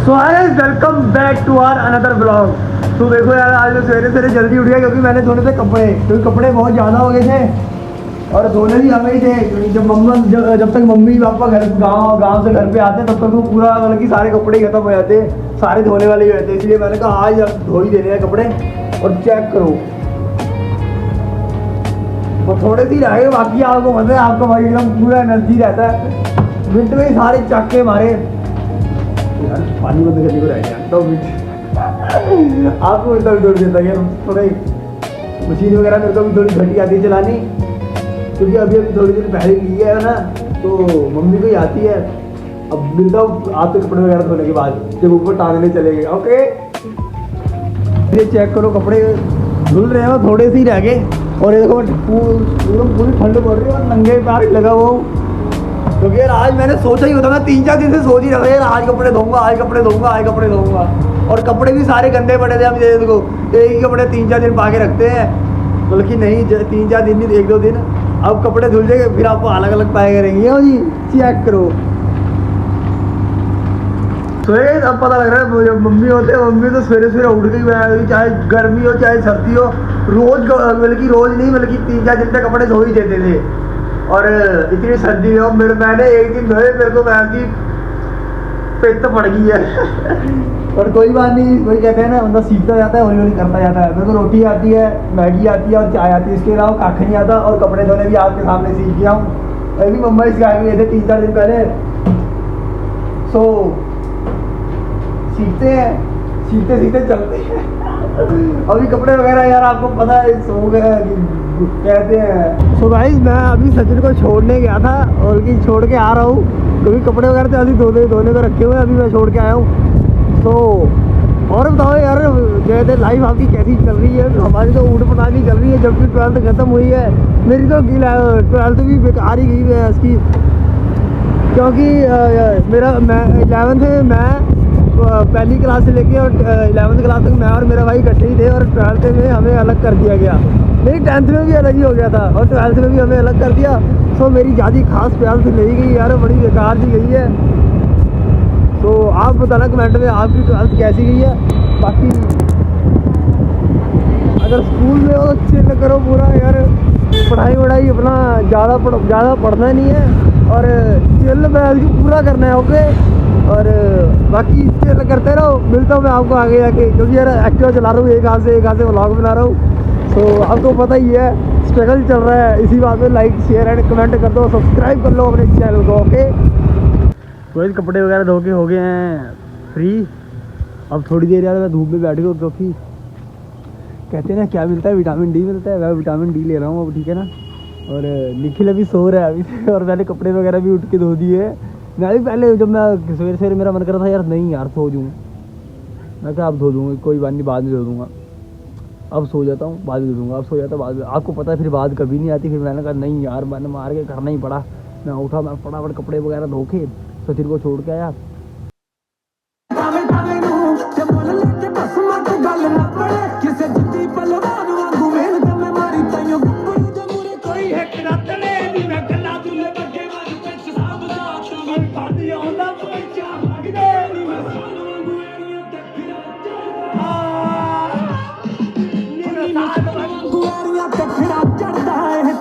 So welcome back to our another blog. तो देखो यार, आज मैं सवेरे सवेरे जल्दी उठ गया क्योंकि मैंने धोने थे कपड़े, क्योंकि कपड़े बहुत ज़्यादा हो गए थे और धोने भी हमें ही थे। जब तक मम्मी पापा गांव से घर पे आते तब तक वो पूरा मतलब कि सारे कपड़े ही खत्म हो जाते, सारे धोने वाले ही रहते। इसलिए मैंने कहा आज धो ही देने हैं कपड़े। और चेक करो, वो थोड़े से ही रह गए, बाकी आपको पता है आपका भाई एकदम पूरा एनर्जी रहता है। मिनट में ही सारे चक्के मारे। पानी बंद करने को रह गया 2 मिनट। आपको इतना भी दौड़ देता है थोड़ा मशीन वगैरह मेरे को भी थोड़ी घटी आती है चलानी, क्योंकि अभी थोड़ी देर पहले ली है ना, तो मम्मी को ही आती है। अब मिलता हूँ आपके कपड़े वगैरह धोने के बाद जब ऊपर टांगने चले गए। ओके, ये चेक करो, कपड़े धुल रहे हैं, थोड़े से ही रह गए। और ये देखो पूरी ठंड पड़ रही है और नंगे पैर लगा हुआ हूँ, क्योंकि यार आज मैंने सोचा ही होता, मैं 3-4 दिन से सोच ही रहा था यार आज कपड़े धोऊंगा, आज कपड़े धोऊंगा, आज कपड़े धोऊंगा। और कपड़े भी सारे गंदे पड़े थे। हम देखो एक ही कपड़े 3-4 दिन पा के रखते हैं, बल्कि नहीं 3-4 दिन नहीं 1-2 दिन। अब कपड़े धुल जाएंगे फिर आपको अलग अलग पाए करेंगे। हो जी, चेक करो। तो अब पता लग रहा है मम्मी होते हैं, मम्मी तो सवेरे सवेरे उठ गई, चाहे गर्मी हो चाहे सर्दी हो, रोज बल्कि रोज नहीं बल्कि 3-4 दिन तक कपड़े धो ही देते थे। और इतनी सर्दी हो मैंने एक दिन धोए, मेरे को वैसी पित्त पड़ गई है। और कोई बात नहीं, वही कहते हैं ना, बंदा सीखता जाता है, हौली हौली करता जाता है। मेरे को रोटी आती है, मैगी आती है और चाय आती है, इसके अलावा काख नहीं आता। और कपड़े धोने भी आपके सामने सीख गया हूँ। अभी मम्मा इस गाय में गए थे 3-4 दिन पहले। सो सीखते हैं, सीखते सीखते चलते हैं। अभी कपड़े वगैरह यार आपको पता है सो गए कहते हैं। सो भाई मैं अभी सचिन को छोड़ने गया था और कि छोड़ के आ रहा हूँ, क्योंकि कपड़े वगैरह तो अभी धोने को रखे हुए हैं, अभी मैं छोड़ के आया हूँ। सो और बताओ यार, कहते लाइफ आपकी कैसी चल रही है? हमारी तो ऊट पटांगी चल रही है। जब भी 12th खत्म हुई है, मेरी तो 12th भी बेकार ही गई है इसकी, क्योंकि मैं 11th में मैं पहली क्लास से लेके और 11th क्लास तक मैं और मेरा भाई इकट्ठे ही थे। और 12th में हमें अलग कर दिया गया। मेरी 10th में भी अलग ही हो गया था और 12th में भी हमें अलग कर दिया। सो मेरी ज़्यादा खास 12th नहीं गई यार, बड़ी बेकार सी गई है। तो आप बताना कमेंट में आपकी 12th कैसी गई है। बाकी अगर स्कूल में हो तो चिल करो पूरा यार, पढ़ाई वढ़ाई अपना ज़्यादा पढ़ना नहीं है और चिल में पूरा करना है। ओके, और बाकी चिल करते रहो। मिलता हूँ मैं आपको आगे जाके, क्योंकि यार एक्टिवा चला रहा हूँ, एक हाथ से व्लॉग बना रहा हूँ। तो आपको पता ही है स्ट्रगल चल रहा है। इसी बात में लाइक शेयर एंड कमेंट कर दो, सब्सक्राइब कर लो अपने चैनल को। ओके, तो कपड़े वगैरह धो के हो गए हैं फ्री। अब थोड़ी देर यार मैं धूप में बैठ गया, क्योंकि कहते हैं ना क्या मिलता है, विटामिन डी मिलता है। मैं विटामिन डी ले रहा हूँ अब, ठीक है ना। और निखिल अभी सो रहा है अभी और मैंने कपड़े वगैरह भी उठ के धो दिए। मैं भी पहले जब मैं सवेरे सवेरे मेरा मन कर रहा था यार नहीं यार सो जाऊँ, मैं क्या अब धो दूँगा, कोई बात नहीं बाद में धो दूँगा। अब सो जाता हूँ, बाद में धो दूँगा। अब सो जाता बाद में, आपको पता है फिर बात कभी नहीं आती। फिर मैंने कहा नहीं यार, मैंने मार के करना ही पड़ा। मैं उठा, मैं फटाफट कपड़े वगैरह धो के सचिन को छोड़ के आया।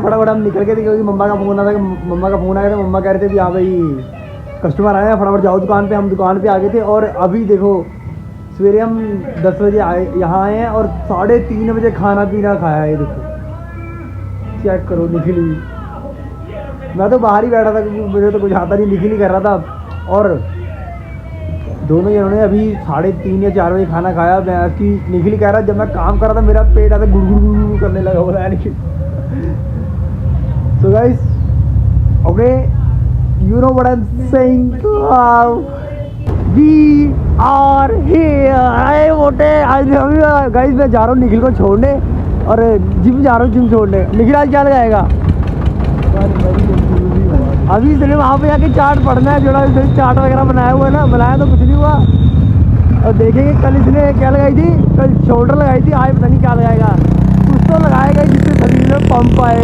फटाफट हम निकल गए थे, क्योंकि मम्मा का फ़ोन आया था। मम्मा कह रहे थे भी हाँ भाई कस्टमर आए हैं, फटाफट जाओ दुकान पे। हम दुकान पे आ गए थे और अभी देखो सवेरे हम 10 बजे यहाँ आए हैं और 3:30 बजे खाना पीना खाया है। ये देखो चेक करो, निखिल भी, मैं तो बाहर ही बैठा था क्योंकि मुझे तो कुछ आता नहीं, निखिल ही कर रहा था। और दोनों जनों ने अभी 3:30 या 4 बजे खाना खाया। मैं इसकी निखिल कह रहा जब मैं काम कर रहा था मेरा पेट ऐसा गुड़ करने लगा, बोला है Nikhil. So guys, okay, you know what I'm saying? We are here. आए मोटे, आज गाइस मैं जा रहा हूँ निखिल को छोड़ने और जिम जा रहा हूँ, जिम छोड़ने। निखिल आज क्या लगाएगा? अभी इसलिए वहाँ पे जाके चार्ट पढ़ना है, जोड़ा इसने चार्ट वगैरह बनाया हुआ है ना। बनाया तो कुछ नहीं हुआ, और देखेंगे कल इसने क्या लगाई थी। कल शोल्डर लगाई थी, आज पता नहीं क्या लगाएगा। कुछ तो लगाएगा जिससे शरीर में पंप आए।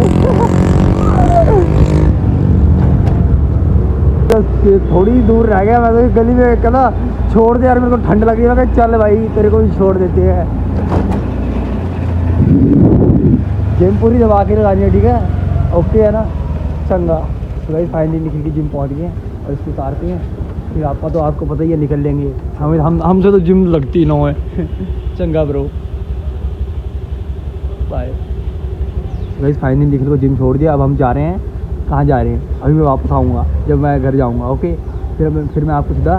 बस थोड़ी दूर रह गया। मैं तो गली में कहना छोड़ दे यार, मेरे को ठंड लग रही है। मैं कहा चल भाई तेरे को भी छोड़ देते हैं। जिम पूरी दबा के लगानी है, ठीक है, ओके है ना, चंगा। तो भाई फाइनली निकल के जिम पहुंच गए और इसको उतारते हैं, फिर आपको पता ही है निकल लेंगे। हमसे तो जिम लगती ना है। चंगा ब्रो, बाय। भाई फाइनली निकल को जिम छोड़ दिया। अब हम जा रहे हैं, कहाँ जा रहे हैं अभी मैं वापस आऊँगा जब मैं घर जाऊँगा, ओके। फिर मैं आपको सीधा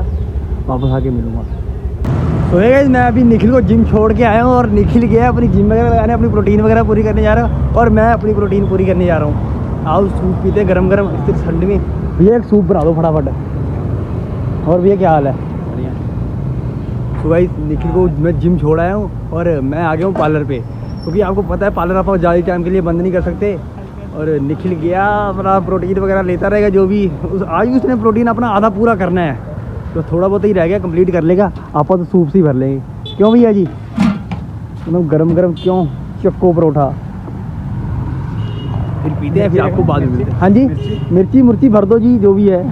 वापस आके मिलूँगा। तो है गाइस, मैं अभी निखिल को जिम छोड़ के आया हूँ और निखिल गया अपनी जिम वगैरह लगाने, अपनी प्रोटीन वगैरह पूरी करने जा रहा हूँ और मैं अपनी प्रोटीन पूरी करने जा रहा हूँ। आओ सूप पीते गरम गरम इस ठंड में। भैया एक सूप बना दो फटाफट। और भैया क्या हाल है? बढ़िया। तो गाइस निखिल को मैं जिम छोड़ आया हूँ और मैं आ गया हूँ पार्लर पे, क्योंकि आपको पता है पार्लर आप ज़्यादा टाइम के लिए बंद नहीं कर सकते। और निखिल गया अपना प्रोटीन वगैरह लेता रहेगा जो भी। आज उसने प्रोटीन अपना आधा पूरा करना है, तो थोड़ा बहुत ही रह गया, कंप्लीट कर लेगा। आप तो सूप से ही भर लेंगे, क्यों भैया जी? मतलब गरम गरम क्यों, चक्को परोठा फिर पीते हैं, फिर आपको बाद में मिलते हैं। हाँ जी, मिर्ची भर दो जी, जो भी है।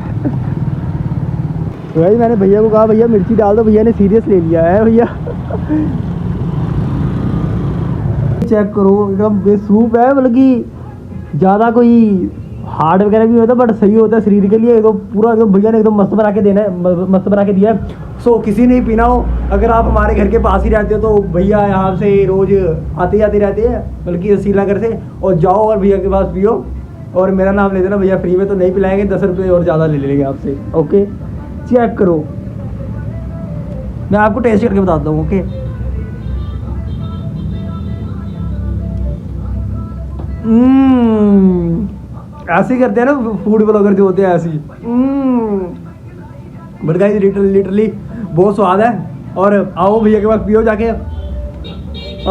तो भाई मैंने भैया को कहा भैया मिर्ची डाल दो, भैया ने सीरियस ले लिया है। भैया चेक करो एकदम बेसूप है, बल्कि ज़्यादा कोई हार्ड वगैरह भी होता है बट सही होता है शरीर के लिए। तो पूरा एकदम भैया ने एकदम मस्त बना के देना है, मस्त बना के दिया है। सो किसी ने पीना हो, अगर आप हमारे घर के पास ही रहते हो तो भैया यहाँ से रोज़ आते जाते रहते हैं, बल्कि श्रीनगर से। और जाओ और भैया के पास पियो और मेरा नाम ले देना, भैया फ्री में तो नहीं पिलाएंगे, 10 रुपये और ज़्यादा ले लेंगे आपसे, ओके। चेक करो, मैं आपको टेस्ट करके बताता हूँ, ओके। ऐसे ही करते हैं ना फूड ब्लॉगर जो होते हैं, ऐसे ही। बट गाइस लिटरली बहुत स्वाद है। और आओ भैया के पास पियो जाके,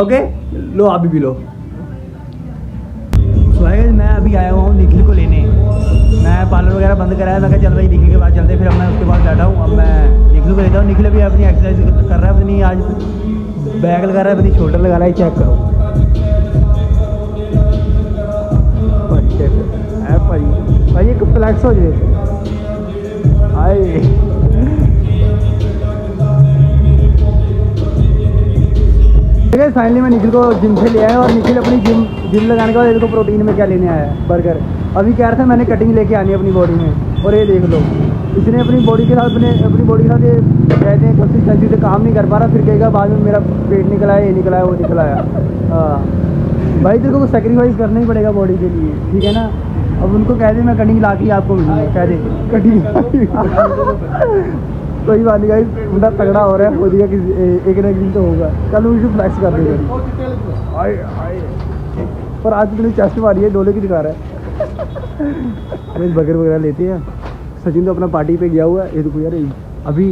ओके। लो आप भी पी लो। सो गाइस मैं अभी आया हुआ हूँ निखिल को लेने। मैं पार्लर वगैरह बंद कराया, मैं कहा चल भाई निखिल के पास चलते। फिर अब मैं उसके पास बैठा हूँ, अब मैं निखिल को लेता हूँ। निखिल अभी अपनी एक्सरसाइज कर रहा है अपनी, आज बैग लगा रहा है, अपनी शोल्डर लगा रहा है। चेक करो भाई, एक फ्लैक्स हो जाए। फाइनली मैं निखिल को जिम से ले आया और निखिल अपनी जिम लगाने के बाद इसको प्रोटीन में क्या लेने आया है, बर्गर। अभी कह रहा था मैंने कटिंग लेके आनी है अपनी बॉडी में, और ये देख लो इसने अपनी बॉडी के साथ अपनी बॉडी के साथ ये कहते हैं कंसिस्टेंसी से काम नहीं कर पा रहा। फिर कहेगा बाद में मेरा पेट निकला है, ये निकला है, वो निकला है। हाँ भाई तेरे को सेक्रीफाइस करना ही पड़ेगा बॉडी के लिए, ठीक है ना। अब उनको कह दे मैं कटिंग ला के आपको मिलूंगा, कह दे कटिंग। कोई बात नहीं गाइस, मुंडा तगड़ा हो रहा है, हो जाएगा किसी एक ना एक दिन तो होगा। कल उसे फ्लैक्स कर देगा। पर आज तुमने चेस्ट मारी है, डोले की दिखा रहा है। बर्गर वगैरह लेते हैं। सचिन तो अपना पार्टी पे गया हुआ है। ये देखो यार, अभी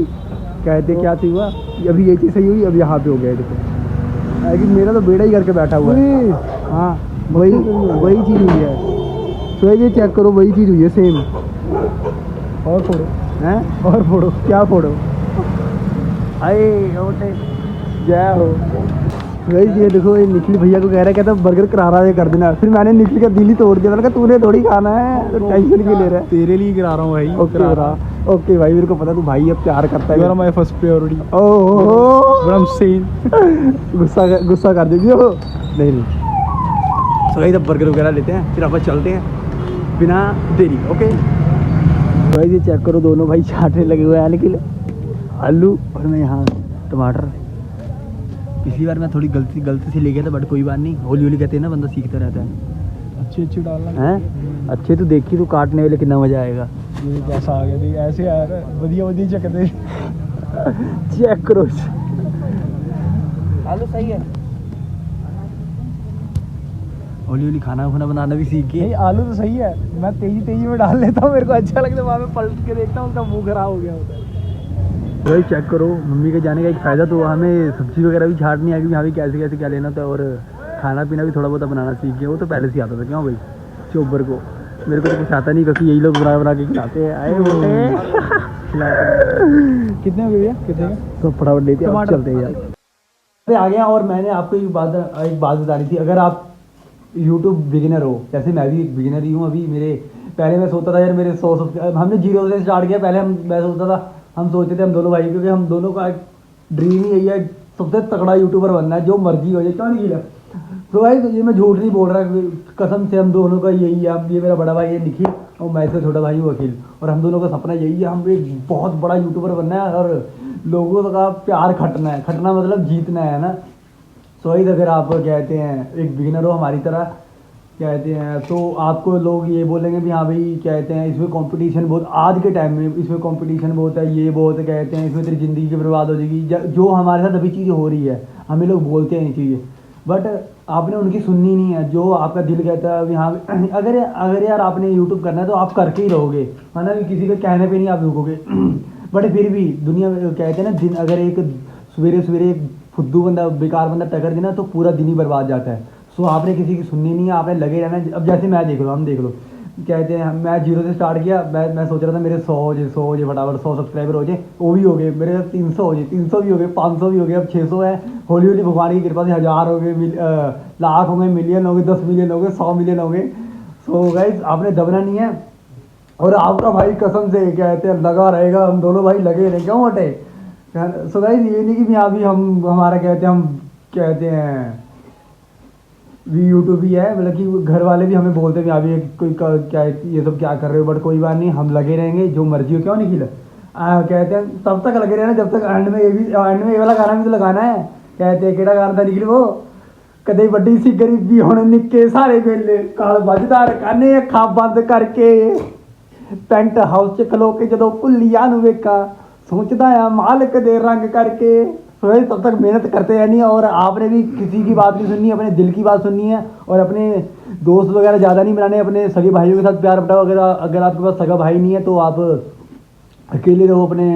कहते क्या चीज़ हुआ, अभी ये चीज़ सही हुई, अभी यहाँ पे हो गया। देखो कि मेरा तो बेड़ा ही करके बैठा हुआ है। हाँ वही चीज़ हुई है। तो ये चेक करो, वही चीज़ हुई है सेम। और फोड़ो हैं, और फोड़ो, क्या फोड़ो? आए होटे जय हो। वही ये देखो, ये निखिल भैया को कह रहा है, कहता बर्गर करारा है कर देना। फिर मैंने निखिल का दिल ही तोड़ दिया। मैंने कहा तूने थोड़ी खाना है, तो टेंशन क्यों ले रहा है? तेरे लिए करा रहा हूँ भाई। ओके भाई, मेरे को पता तू भाई अब प्यार करता है। My first priority. गुस्सा कर देगी हो। नहीं तो भाई तब बर्गर वगैरह लेते हैं, फिर आप चलते हैं बिना देरी, ओके। भाई ये चेक करो, दोनों भाई चाटने लगे हुए हैं, लेकिन आलू और मैं यहाँ टमाटर। पिछली बार मैं थोड़ी गलती से ले गया था, बट कोई बात नहीं, हौली हौली कहते हैं ना, बंदा सीखता रहता है। अच्छे डालना है, अच्छे तो देखी तू काटने वाले कितना मजा आएगा। ये कैसा आ गया, ऐसे आ रहा है, बढ़िया चकते। चेक करो, आलू सही है। हौली हौली खाना बनाना भी सीख गए। आलू तो सही है, मैं तेजी में डाल लेता हूँ, मेरे को अच्छा लगता है। वहाँ में पलट के देखता हूँ, उसका मुंह खराब हो गया होता है। वही चेक करो, मम्मी के जाने का एक फ़ायदा तो हमें सब्जी वगैरह भी छाट नहीं आएगी, यहाँ भी कैसे क्या लेना था। और खाना पीना भी थोड़ा बहुत बनाना सीख गए। वो तो पहले से आता था, क्यों भाई चोबर को, मेरे को तो कुछ आता नहीं, क्योंकि यही लोग बना के खिलाते हैं। आए कितने हो गए भैया? कितने तो फटाफट लेते हैं, चलते हैं यार। आ गया। और मैंने आपको एक बात बतानी थी, अगर आप यूट्यूब बिगिनर हो, जैसे मैं भी एक बिगिनर ही हूँ अभी। मेरे पहले मैं सोचता था यार मेरे 100 हमने जीरो से स्टार्ट किया। पहले मैं सोचता था, हम सोचते थे हम दोनों भाई, क्योंकि हम दोनों का ड्रीम ही यही है, सबसे तगड़ा यूट्यूबर बनना है, जो मर्जी हो जाए, क्यों नहीं गिला। तो भाई ये मैं झूठ नहीं बोल रहा, कसम से हम दोनों का यही है। अब ये मेरा बड़ा भाई है निखिल, और मैं इसका छोटा भाई हूँ अखिल, और हम दोनों का सपना यही है, हम एक बहुत बड़ा यूट्यूबर बनना है और लोगों का प्यार खटना है। खटना मतलब जीतना है ना। सो अगर आप कहते हैं एक बिगिनर हो हमारी तरह, कहते हैं तो आपको लोग ये बोलेंगे भी हाँ भाई, कहते हैं इसमें कंपटीशन बहुत, आज के टाइम में इसमें कंपटीशन बहुत है, ये बहुत है, कहते हैं इसमें तेरी ज़िंदगी की बर्बाद हो जाएगी। जो हमारे साथ अभी चीज़ें हो रही है, हमें लोग बोलते हैं ये चीज़ें, बट आपने उनकी सुननी नहीं है। जो आपका दिल कहता है हाँ, अगर अगर यार आपने यूट्यूब करना है तो आप करके ही रहोगे, है ना, किसी के कहने पे नहीं आप रुकोगे। बट फिर भी दुनिया में कहते हैं ना, दिन अगर एक सवेरे सवेरे एक फुद्दू बंदा, बेकार बंदा टकर देना तो पूरा दिन ही बर्बाद जाता है। सो आपने किसी की सुननी नहीं है, आपने लगे रहना है। अब जैसे मैं देख लो, हम देख लो, कहते हैं मैं जीरो से स्टार्ट किया। मैं सोच रहा था मेरे 100 हो जाए फटाफट, 100 सब्सक्राइबर हो जाए, वो भी हो गए। मेरे 300 हो जाए, 300 भी हो गए, 500 भी हो गए, अब 600 है। हौली हौली भगवान की कृपा से 1000 हो गए, लाख हो गए, मिलियन हो गए, 10 मिलियन हो गए, 100 मिलियन हो गए। सो गाइस आपने दबना नहीं है, और आपका भाई कसम से कहते हैं लगा रहेगा, हम दोनों भाई लगे रहे, क्यों हटे। सो गाइस ये नहीं कि भी अभी हम हमारा कहते हैं, हम कहते हैं भी यूट्यूब भी है, मतलब कि घर वाले भी हमें बोलते हैं अभी कोई क्या ये सब क्या कर रहे हो, बट कोई बात नहीं, हम लगे रहेंगे, जो मर्जी हो, क्यों नहीं खिला। कहते हैं तब तक लगे रहना जब तक एंड में ये वाला गाना भी तो लगाना है। कहते हैं केड़ा गाना था निकल वो, कदे ਵੱਡੀ सी गरीबी ਹੁਣ ਨਿੱਕੇ ਸਾਰੇ ਵੇਲੇ ਕਾਲ ਵੱਜਦਾ ਰਕਾਨੇ ਅੱਖਾਂ ਬੰਦ ਕਰਕੇ ਪੈਂਟ ਹਾਊਸ ਚ ਖਲੋ ਕੇ ਜਦੋਂ ਕੁੱਲੀਆਂ ਨੂੰ ਵੇਖਾਂ सोचता है मालिक दे रंग करके। तो भाई तब तक मेहनत करते रहनी है, और आपने भी किसी की बात नहीं सुननी है, अपने दिल की बात सुननी है, और अपने दोस्त वगैरह ज़्यादा नहीं बनाने, अपने सगे भाइयों के साथ प्यार बटाओ। अगर आपके पास सगा भाई नहीं है तो आप अकेले रहो, अपने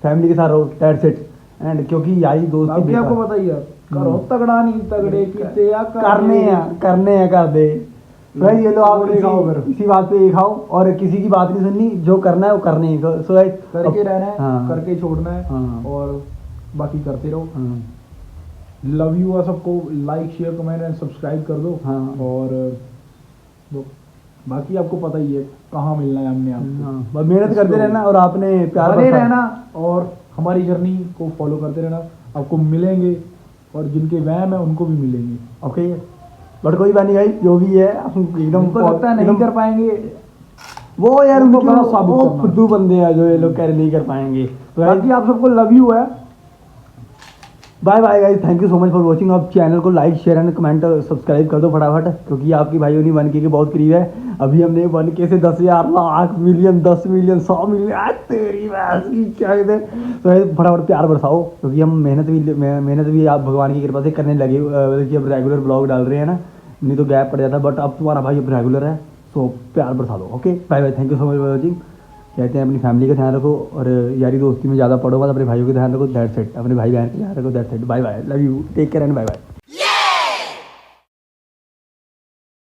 फैमिली के साथ रहो, दैट्स इट। एंड क्योंकि यारी दोस्ती आपको पता ही है, करो तगड़ा नहीं तगड़े कीते या करने हैं कर दे भाई। ये लो आप इसी बात पे एक खाओ, और किसी की बात नहीं सुननी, जो करना है वो करने ही। सो करके रहना है, हाँ, करके छोड़ना है, हाँ, और बाकी करते रहो। हाँ, लव यू है सबको, like share comment and subscribe कर दो। हाँ, और बाकी आपको पता ही है कहाँ मिलना है हमने आपको। हाँ, बस मेहनत करते रहना, और आपने प्यार बने रहना, और हमारी जर्नी को फॉलो करते रहना, आपको मिलेंगे, और जिनके वहम है उनको भी मिलेंगे। ओके। बट कोई बात नहीं भाई, जो भी है हम एकदम उनको लगता है नहीं कर पाएंगे, वो यार उनको उनको गलत साबित वो करना। फुद्दू बंदे हैं जो ये लोग कह रहे नहीं कर पाएंगे। तो बाकी आप सबको लव यू है। Bye bye guys, thank you so much for watching. आप चैनल को like share and comment subscribe कर दो फटाफट, क्योंकि आपकी भाई नहीं 1K के बहुत करीब है। अभी हमने 1K से 10,000 लाख मिलियन 10 मिलियन 100 मिलियन, आज तेरी बात की क्या कहते हैं। तो फटाफट प्यार बरसाओ, क्योंकि हम मेहनत भी आप भगवान की कृपा से करने लगे, कि अब रेगुलर ब्लॉग डाल रहे हैं ना, नहीं तो गैप पड़ जाता। बट अब तुम्हारा भाई अब रेगुलर है, सो प्यार बरसा दो। Okay bye bye, thank you so much for watching. कहते हैं अपनी फैमिली का ध्यान रखो, और यारी दोस्ती में ज़्यादा पढ़ो मत, अपने भाइयों का ध्यान रखो, दैट्स इट। अपने भाई बहन का ध्यान रखो, that's it. Bye bye, love you, take care and bye bye.